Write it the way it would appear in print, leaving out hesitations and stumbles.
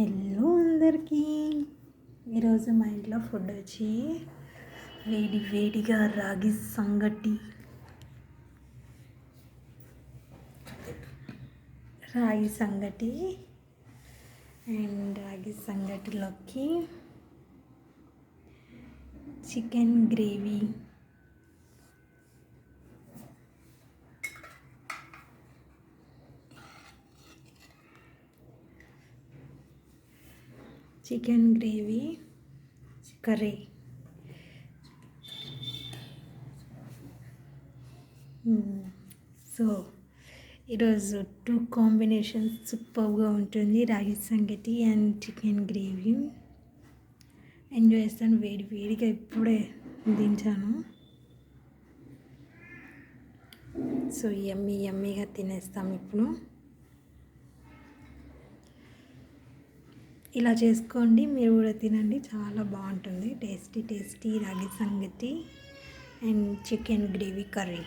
Hello అందరికీ. ఈరోజు మా ఇంట్లో ఫుడ్ వచ్చి వేడిగా రాగి సంగటి అండ్ రాగి సంగటిలోకి చికెన్ గ్రేవీ, కర్రీ. సో ఈరోజు 2 కాంబినేషన్స్ సూపర్గా ఉంటుంది, రాగి సంగటి అండ్ చికెన్ గ్రేవీ. ఎంజాయ్ చేస్తాను. వేడిగా ఇప్పుడే దించాను. సో యమ్మీగా తినేస్తాం ఇప్పుడు. ఇలా చేసుకోండి, మీరు కూడా తినండి, చాలా బాగుంటుంది. టేస్టీ రాగి సంగటి అండ్ చికెన్ గ్రేవీ కర్రీ.